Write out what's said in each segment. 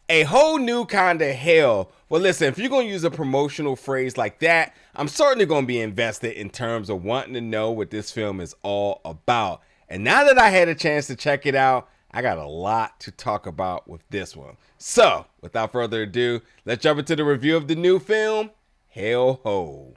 A whole new kind of hell. Well, listen, if you're going to use a promotional phrase like that, I'm certainly going to be invested in terms of wanting to know what this film is all about. And now that I had a chance to check it out, I got a lot to talk about with this one. So, without further ado, let's jump into the review of the new film, Hail Ho.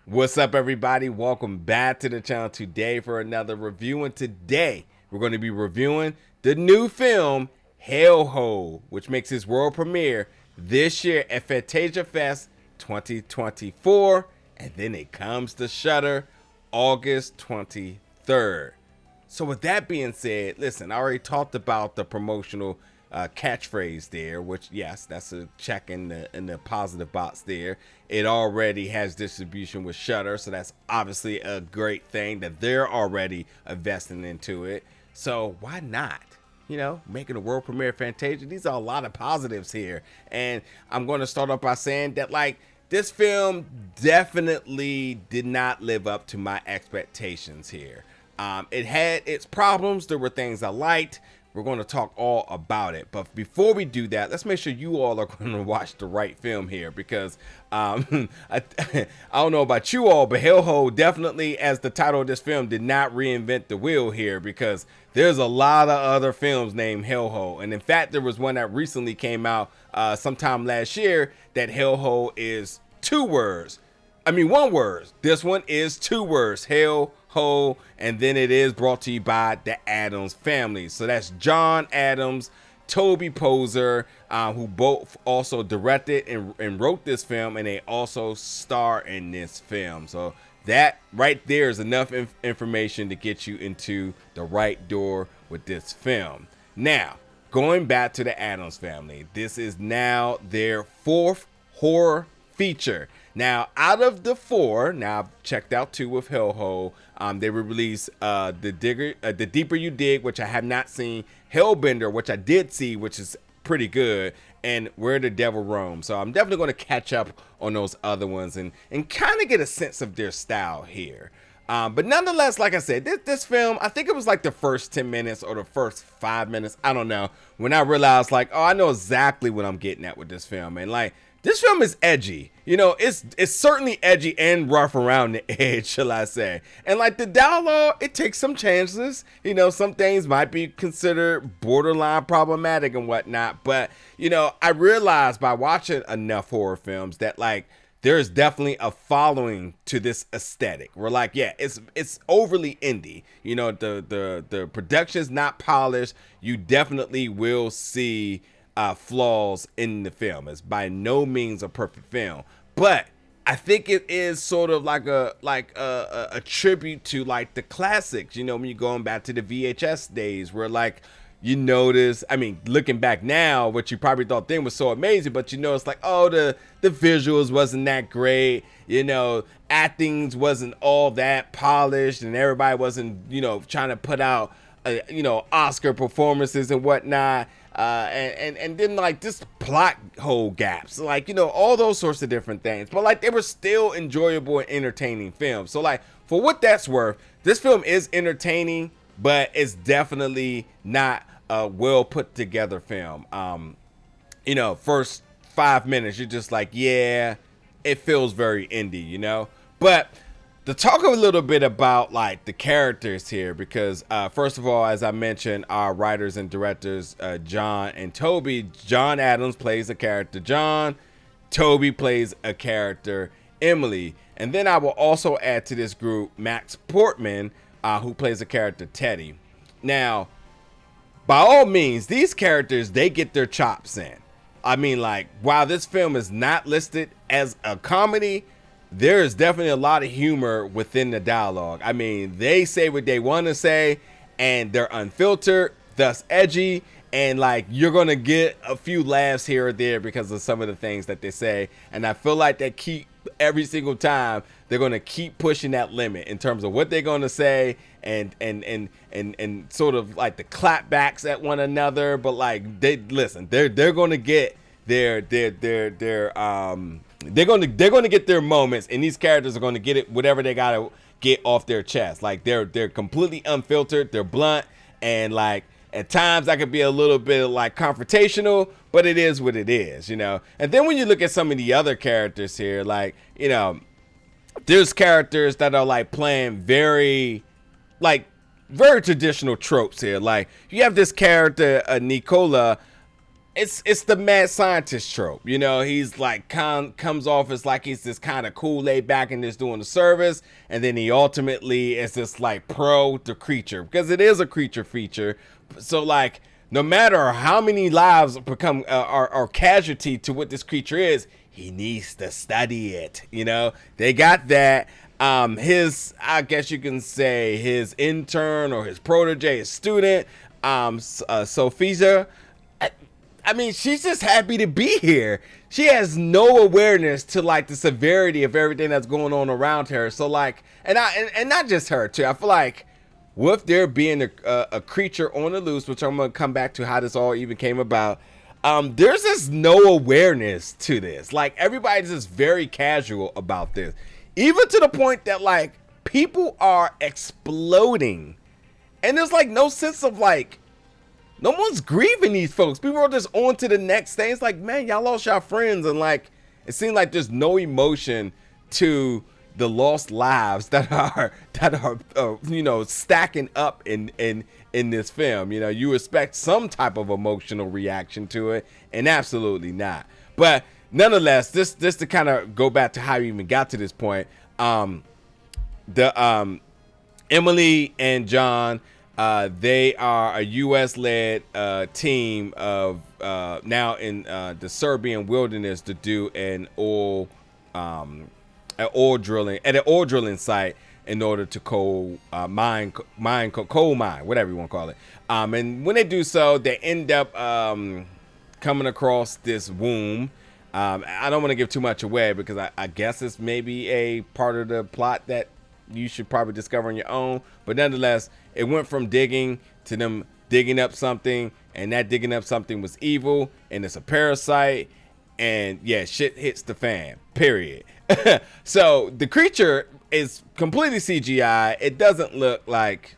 What's up, everybody? Welcome back to the channel today for another review. And today we're going to be reviewing the new film Hail Ho, which makes its world premiere this year at Fantasia Fest 2024, and then it comes to Shudder August 23rd. So with that being said, listen, I already talked about the promotional catchphrase there, which, yes, that's a check in the positive box there. It already has distribution with Shudder, so that's obviously a great thing that they're already investing into it. So why not? You know, making a world premiere Fantasia. These are a lot of positives here. And I'm going to start off by saying that, like, this film definitely did not live up to my expectations here. It had its problems. There were things I liked. We're going to talk all about it. But before we do that, let's make sure you all are going to watch the right film here, because I don't know about you all, but Hail Ho definitely, as the title of this film, did not reinvent the wheel here, because there's a lot of other films named Hail Ho. And in fact, there was one that recently came out sometime last year that Hail Ho is one word. This one is two words, Hail Ho, and then it is brought to you by the Addams family. So that's John Adams, Toby Poserh, who both also directed and wrote this film, and they also star in this film. So that right there is enough information to get you into the right door with this film. Now, going back to the Addams family, this is now their fourth horror feature. Now, out of the four, now I've checked out two with Hail Ho. They will release The Deeper You Dig, which I have not seen, Hellbender, which I did see, which is pretty good, and Where the Devil Roams. So I'm definitely going to catch up on those other ones and kind of get a sense of their style here. But nonetheless, like I said, this film, I think it was like the first 10 minutes or the first 5 minutes, I don't know, when I realized, like, oh, I know exactly what I'm getting at with this film. And like, this film is edgy. You know, it's certainly edgy and rough around the edge, shall I say. And like the dialogue, it takes some chances. You know, some things might be considered borderline problematic and whatnot. But, you know, I realized by watching enough horror films that, like, there's definitely a following to this aesthetic. We're like, yeah, it's overly indie. You know, the production's not polished. You definitely will see flaws in the film. It's by no means a perfect film, but I think it is sort of like a tribute to like the classics. You know, when you're going back to the VHS days, where like you notice, I mean, looking back now, what you probably thought then was so amazing, but you know, it's like, oh, the visuals wasn't that great. You know, actings wasn't all that polished, and everybody wasn't, you know, trying to put out you know, Oscar performances and whatnot, and then like this plot hole gaps, like, you know, all those sorts of different things, but like they were still enjoyable and entertaining films. So like, for what that's worth, this film is entertaining, but it's definitely not a well put together film. You know, first 5 minutes you're just like, yeah, it feels very indie, you know. But to talk a little bit about like the characters here, because first of all, as I mentioned, our writers and directors, John and Toby. John Adams plays a character John, Toby plays a character Emily, and then I will also add to this group Max Portman, who plays a character Teddy. Now, by all means, these characters, they get their chops in. I mean, like, while this film is not listed as a comedy, there is definitely a lot of humor within the dialogue. I mean, they say what they want to say, and they're unfiltered, thus edgy, and like you're gonna get a few laughs here or there because of some of the things that they say. And I feel like they keep every single time they're gonna keep pushing that limit in terms of what they're gonna say, and sort of like the clapbacks at one another. But like, they're gonna get their they're gonna get their moments, and these characters are gonna get it whatever they gotta get off their chest. Like they're completely unfiltered, they're blunt, and like at times that could be a little bit like confrontational, but it is what it is, you know. And then when you look at some of the other characters here, like, you know, there's characters that are like playing very traditional tropes here. Like you have this character, Nicola. It's the mad scientist trope, you know. He's like comes off as like he's this kind of cool, laid back, and just doing the service, and then he ultimately is this like pro the creature, because it is a creature feature. So like no matter how many lives become are casualty to what this creature is, he needs to study it. You know, they got that. His, I guess you can say, his intern or his protege, his student, Sophia. I mean, she's just happy to be here. She has no awareness to like the severity of everything that's going on around her. So like, and not just her too. I feel like with there being a creature on the loose, which I'm gonna come back to how this all even came about. There's just no awareness to this. Like everybody's just very casual about this, even to the point that like people are exploding, and there's like no sense of like. No one's grieving these folks. People are just on to the next thing. It's like, man, y'all lost your friends. And like, it seems like there's no emotion to the lost lives that are you know, stacking up in this film. You know, you expect some type of emotional reaction to it, and absolutely not. But nonetheless, this to kind of go back to how you even got to this point. Emily and John, they are a U.S.-led team of now in the Serbian wilderness to do an oil drilling site in order to coal mine, whatever you want to call it. And when they do so, they end up coming across this womb. I don't want to give too much away because I guess it's maybe a part of the plot that you should probably discover on your own. But nonetheless, it went from digging to them digging up something, and that digging up something was evil, and it's a parasite, and yeah, shit hits the fan, period. So the creature is completely CGI. It doesn't look like,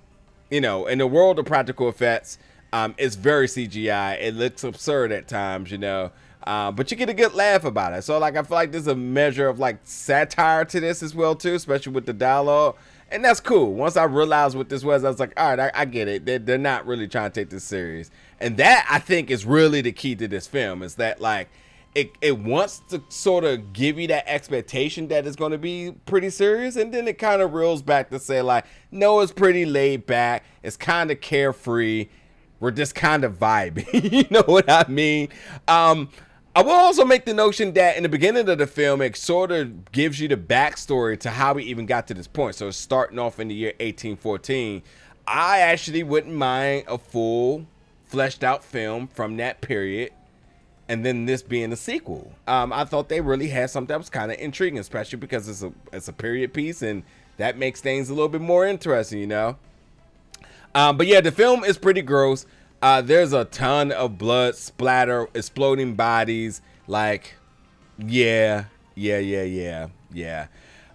you know, in the world of practical effects, it's very CGI. It looks absurd at times, you know. But you get a good laugh about it. So like I feel like there's a measure of like satire to this as well too, especially with the dialogue. And that's cool. Once I realized what this was, I was like, all right, I get it. They're not really trying to take this serious. And that, I think, is really the key to this film, is that like it wants to sort of give you that expectation that it's going to be pretty serious, and then it kind of reels back to say like, no, it's pretty laid back. It's kind of carefree. We're just kind of vibing. You know what I mean? I will also make the notion that in the beginning of the film, it sort of gives you the backstory to how we even got to this point. So starting off in the year 1814, I actually wouldn't mind a full fleshed out film from that period, and then this being a sequel. I thought they really had something that was kind of intriguing, especially because it's a period piece, and that makes things a little bit more interesting, you know? But yeah, the film is pretty gross. There's a ton of blood splatter, exploding bodies. Like, yeah.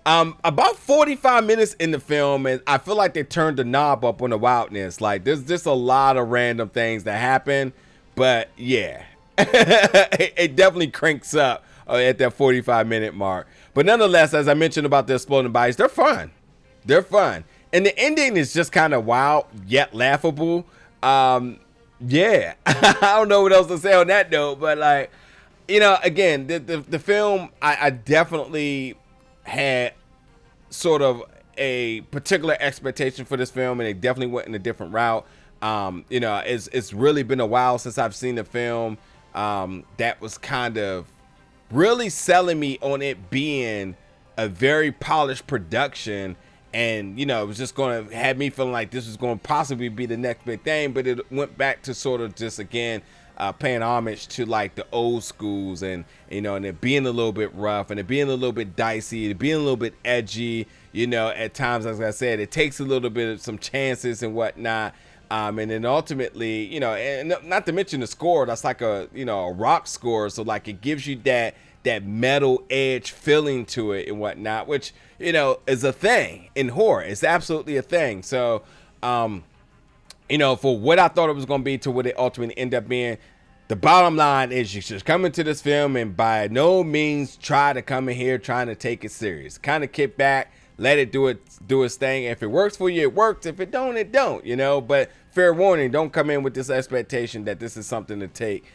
About 45 minutes in the film, and I feel like they turned the knob up on the wildness. Like, there's just a lot of random things that happen. But yeah, it definitely cranks up at that 45-minute mark. But nonetheless, as I mentioned about the exploding bodies, they're fun. And the ending is just kind of wild yet laughable. Yeah, I don't know what else to say on that note, but like, you know, again, the film, I definitely had sort of a particular expectation for this film, and it definitely went in a different route. You know, it's really been a while since I've seen a film that was kind of really selling me on it being a very polished production. And, you know, it was just going to have me feeling like this was going to possibly be the next big thing. But it went back to sort of just, again, paying homage to, like, the old schools. And, you know, and it being a little bit rough. And it being a little bit dicey. It being a little bit edgy. You know, at times, as I said, it takes a little bit of some chances and whatnot. And then ultimately, you know, and not to mention the score. That's like a, you know, a rock score. So, like, it gives you that that metal edge feeling to it and whatnot, which, you know, is a thing in horror. It's absolutely a thing. So, you know, for what I thought it was going to be to what it ultimately ended up being, the bottom line is you should come into this film and by no means try to come in here trying to take it serious. Kind of kick back, let it do its thing. If it works for you, it works. If it don't, it don't, you know. But fair warning, don't come in with this expectation that this is something to take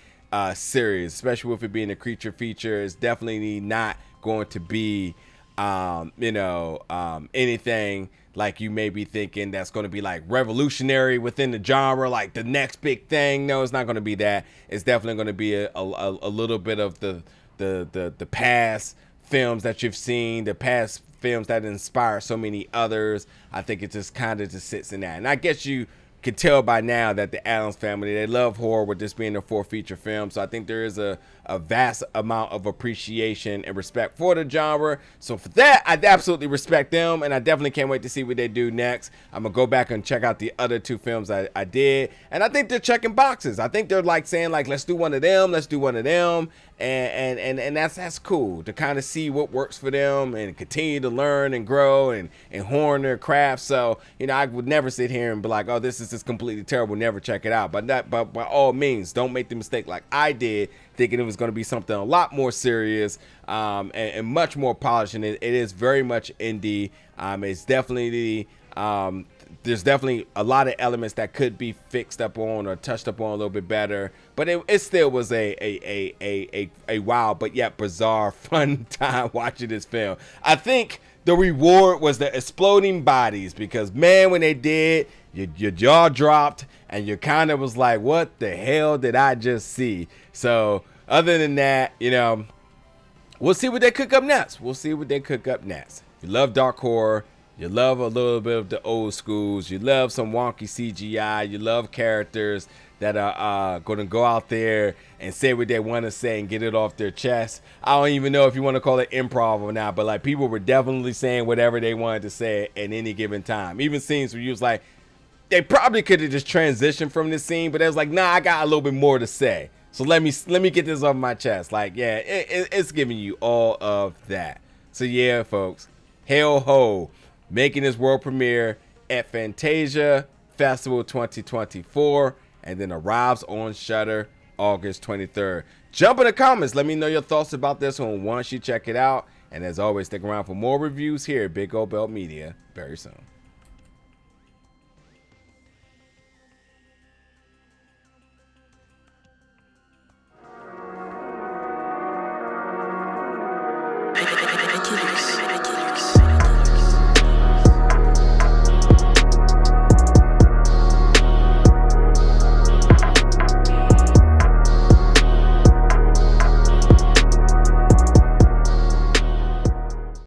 serious, especially with it being a creature feature. It's definitely not going to be, you know, anything like you may be thinking that's going to be like revolutionary within the genre, like the next big thing. No, it's not going to be that. It's definitely going to be a little bit of the past films that you've seen, the past films that inspire so many others. I think it just kind of just sits in that. And I guess you can tell by now that the Addams family, they love horror with this being their fourth feature film. So I think there is a vast amount of appreciation and respect for the genre. So for that, I absolutely respect them. And I definitely can't wait to see what they do next. I'm going to go back and check out the other two films I did. And I think they're checking boxes. I think they're like saying like, let's do one of them. Let's do one of them. And that's cool to kind of see what works for them and continue to learn and grow and hone their craft. So, you know, I would never sit here and be like, oh, this is just completely terrible, never check it out. But by all means, don't make the mistake like I did, thinking it was going to be something a lot more serious and much more polished. And it is very much indie. It's definitely there's definitely a lot of elements that could be fixed up on or touched up on a little bit better, but it still was a wild but yet bizarre fun time watching this film. I think the reward was the exploding bodies, because man, when they did, your jaw dropped and you kind of was like, what the hell did I just see? So other than that, you know, we'll see what they cook up next. If you love dark horror, you love a little bit of the old schools, you love some wonky CGI, you love characters that are going to go out there and say what they want to say and get it off their chest. I don't even know if you want to call it improv or not, but like people were definitely saying whatever they wanted to say at any given time. Even scenes where you was like, they probably could have just transitioned from this scene, but it was like, nah, I got a little bit more to say. So let me get this off my chest. Like, yeah, it's giving you all of that. So yeah, folks, Hail Ho, making his world premiere at Fantasia Festival 2024, and then arrives on Shudder August 23rd. Jump in the comments. Let me know your thoughts about this one once you check it out. And as always, stick around for more reviews here at Big Old Belt Media very soon. I